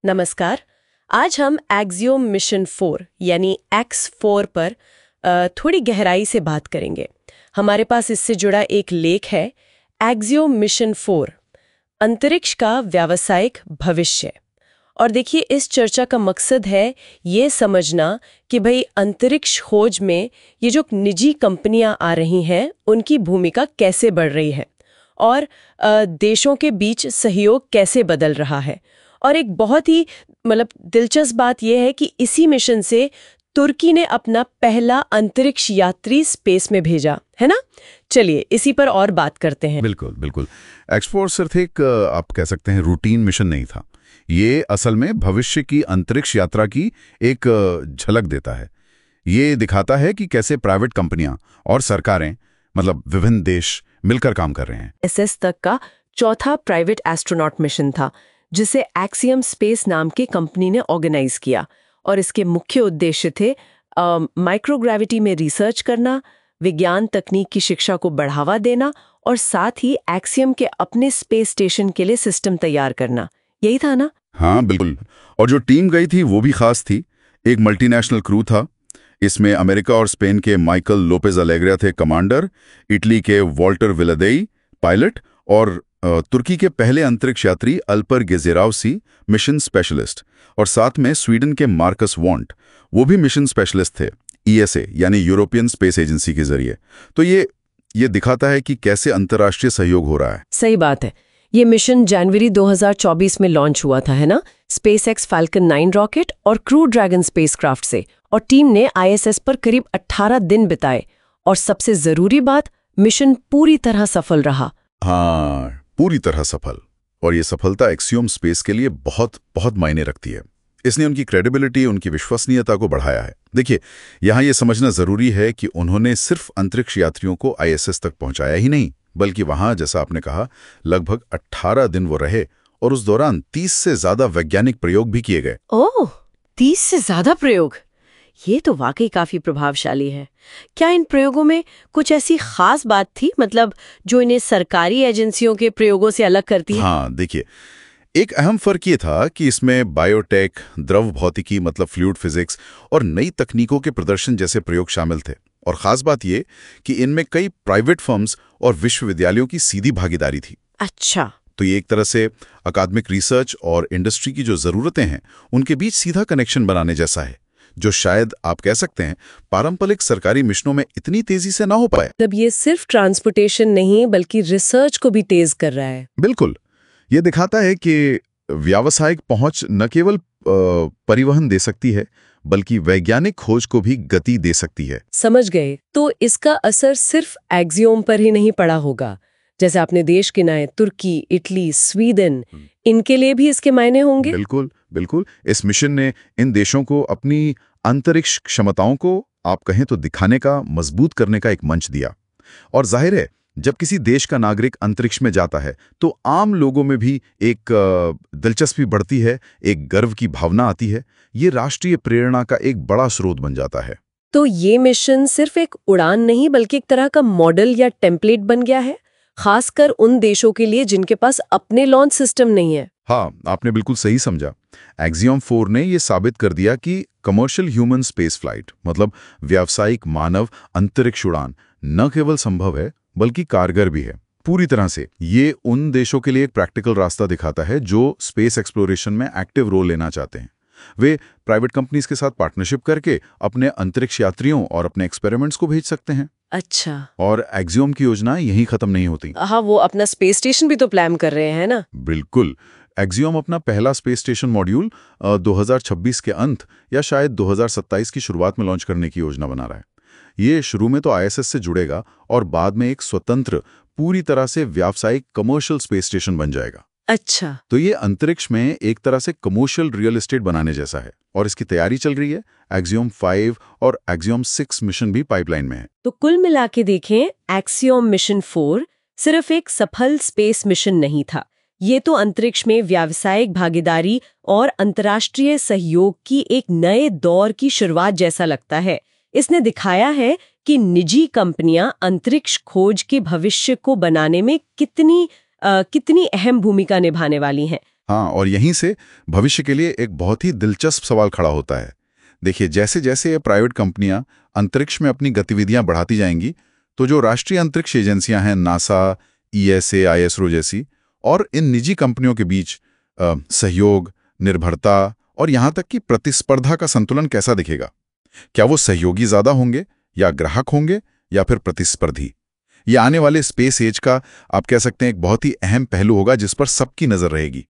नमस्कार। आज हम एक्सियोम मिशन 4 यानी X4 पर थोड़ी गहराई से बात करेंगे। हमारे पास इससे जुड़ा एक लेख है, एक्सियोम मिशन 4 अंतरिक्ष का व्यावसायिक भविष्य। और देखिए, इस चर्चा का मकसद है ये समझना कि भाई अंतरिक्ष खोज में ये जो निजी कंपनियां आ रही हैं उनकी भूमिका कैसे बढ़ रही है और देशों के बीच सहयोग कैसे बदल रहा है। और एक बहुत ही दिलचस्प बात यह है कि इसी मिशन से तुर्की ने अपना पहला अंतरिक्ष यात्री स्पेस में भेजा है ना। चलिए इसी पर और बात करते हैं। बिल्कुल बिल्कुल। एक्सप्लोर सिर्फ एक आप कह सकते हैं रूटीन मिशन नहीं था। ये असल में भविष्य की अंतरिक्ष यात्रा की एक झलक देता है। ये दिखाता है कि कैसे प्राइवेट कंपनियां और सरकारें विभिन्न देश मिलकर काम कर रहे हैं। एसएस तक का चौथा प्राइवेट एस्ट्रोनॉट मिशन था जिसे एक्सियम स्पेस नाम की कंपनी ने ऑर्गेनाइज किया और इसके मुख्य उद्देश्य थे माइक्रोग्रेविटी में रिसर्च करना, विज्ञान तकनीक की शिक्षा को बढ़ावा देना और साथ ही एक्सियम के अपने स्पेस स्टेशन के लिए सिस्टम तैयार करना। यही था ना? हाँ बिल्कुल। और जो टीम गई थी वो भी खास थी। एक मल्टीनेशनल क्रू था। इसमें अमेरिका और स्पेन के माइकल लोपेज अलेग्रिया थे कमांडर, इटली के वॉल्टर विलादेई पायलट और तुर्की के पहले अंतरिक्ष यात्री अल्पर गेजेराउसी मिशन स्पेशलिस्ट, और साथ में स्वीडन के मार्कस वॉन्ट, वो भी मिशन स्पेशलिस्ट थे ESA यानी यूरोपियन स्पेस एजेंसी के जरिए। तो ये दिखाता है कि कैसे अंतर्राष्ट्रीय सहयोग हो रहा है। सही बात है। ये मिशन जनवरी 2024 में लॉन्च हुआ था, है ना, SpaceX फाल्कन 9 रॉकेट और क्रू ड्रैगन स्पेसक्राफ्ट से, और टीम ने ISS पर करीब 18 दिन बिताए। और सबसे जरूरी बात, मिशन पूरी तरह सफल रहा। हाँ, पूरी तरह सफल। और ये सफलता एक्सियोम स्पेस के लिए बहुत बहुत मायने रखती है। इसने उनकी क्रेडिबिलिटी, उनकी विश्वसनीयता को बढ़ाया है। देखिए, यहाँ ये समझना जरूरी है कि उन्होंने सिर्फ अंतरिक्ष यात्रियों को ISS तक पहुंचाया ही नहीं, बल्कि वहां, जैसा आपने कहा, लगभग 18 दिन वो रहे और उस दौरान 30 से ज्यादा वैज्ञानिक प्रयोग भी किए गए। ओह, 30 से ज्यादा प्रयोग! ये तो वाकई काफी प्रभावशाली है। क्या इन प्रयोगों में कुछ ऐसी खास बात थी, जो इन्हें सरकारी एजेंसियों के प्रयोगों से अलग करती है? हाँ, देखिए, एक अहम फर्क ये था कि इसमें बायोटेक, द्रव भौतिकी फ्लूइड फिजिक्स और नई तकनीकों के प्रदर्शन जैसे प्रयोग शामिल थे। और खास बात ये कि इनमें कई प्राइवेट फर्म्स और विश्वविद्यालयों की सीधी भागीदारी थी। अच्छा। तो ये एक तरह से अकादमिक रिसर्च और इंडस्ट्री की जो जरूरतें हैं उनके बीच सीधा कनेक्शन बनाने जैसा है, जो शायद आप कह सकते हैं पारंपरिक सरकारी मिशनों में इतनी तेजी से ना हो पाए। ये सिर्फ ट्रांसपोर्टेशन नहीं बल्कि रिसर्च को भी तेज कर रहा है। बिल्कुल। ये दिखाता है कि व्यावसायिक पहुंच न केवल परिवहन दे सकती है बल्कि वैज्ञानिक खोज को भी गति दे सकती है। समझ गए। तो इसका असर सिर्फ एक्सियोम पर ही नहीं पड़ा होगा, जैसे आपने देश गिनाए, तुर्की, इटली, स्वीडन, इनके लिए भी इसके मायने होंगे। बिल्कुल बिल्कुल। इस मिशन ने इन देशों को अपनी अंतरिक्ष क्षमताओं को, आप कहें तो, दिखाने का, मजबूत करने का एक मंच दिया। और जाहिर है, जब किसी देश का नागरिक अंतरिक्ष में जाता है तो आम लोगों में भी एक दिलचस्पी बढ़ती है, एक गर्व की भावना आती है। ये राष्ट्रीय प्रेरणा का एक बड़ा स्रोत बन जाता है। तो ये मिशन सिर्फ एक उड़ान नहीं बल्कि एक तरह का मॉडल या टेम्पलेट बन गया है, खासकर उन देशों के लिए जिनके पास अपने लॉन्च सिस्टम नहीं है। हाँ, आपने बिल्कुल सही समझा। एक्सियोम 4 ने यह साबित कर दिया कि कमर्शियल ह्यूमन स्पेस फ्लाइट, व्यावसायिक मानव अंतरिक्ष उड़ान, न केवल संभव है बल्कि कारगर भी है पूरी तरह से। ये उन देशों के लिए एक प्रैक्टिकल रास्ता दिखाता है जो स्पेस एक्सप्लोरेशन में एक्टिव रोल लेना चाहते हैं। वे प्राइवेट कंपनीज के साथ पार्टनरशिप करके अपने अंतरिक्ष यात्रियों और अपने एक्सपेरिमेंट्स को भेज सकते हैं। अच्छा। और एक्सियोम की योजना यहीं खत्म नहीं होती। हाँ, वो अपना स्पेस स्टेशन भी तो प्लान कर रहे हैं ना। बिल्कुल। एक्सियोम अपना पहला स्पेस स्टेशन मॉड्यूल 2026 के अंत या शायद 2027 की शुरुआत में लॉन्च करने की योजना बना रहा है। ये शुरू में तो ISS से जुड़ेगा और बाद में एक स्वतंत्र, पूरी तरह से व्यावसायिक कमर्शियल स्पेस स्टेशन बन जाएगा। अच्छा। तो ये अंतरिक्ष में एक तरह से कमर्शियल रियल एस्टेट बनाने जैसा है और इसकी तैयारी चल रही है। एक्सियोम 5 और एक्सियोम 6 मिशन भी पाइपलाइन में है। तो कुल मिला के देखें, एक्सियोम मिशन 4 सिर्फ एक सफल स्पेस मिशन नहीं था। ये तो अंतरिक्ष में व्यावसायिक भागीदारी और अंतर्राष्ट्रीय सहयोग की एक नए दौर की शुरुआत जैसा लगता है। इसने दिखाया है कि निजी कंपनियां अंतरिक्ष खोज के भविष्य को बनाने में कितनी अहम भूमिका निभाने वाली हैं, हाँ, और यहीं से भविष्य के लिए एक बहुत ही दिलचस्प सवाल खड़ा होता है। देखिए, जैसे जैसे ये प्राइवेट कंपनियां अंतरिक्ष में अपनी गतिविधियां बढ़ाती जाएंगी, तो जो राष्ट्रीय अंतरिक्ष एजेंसियां हैं, नासा, ईएसए, आईएसआरओ जैसी, और इन निजी कंपनियों के बीच सहयोग, निर्भरता और यहां तक कि प्रतिस्पर्धा का संतुलन कैसा दिखेगा? क्या वो सहयोगी ज्यादा होंगे, या ग्राहक होंगे, या फिर प्रतिस्पर्धी? ये आने वाले स्पेस एज का, आप कह सकते हैं, एक बहुत ही अहम पहलू होगा जिस पर सबकी नजर रहेगी।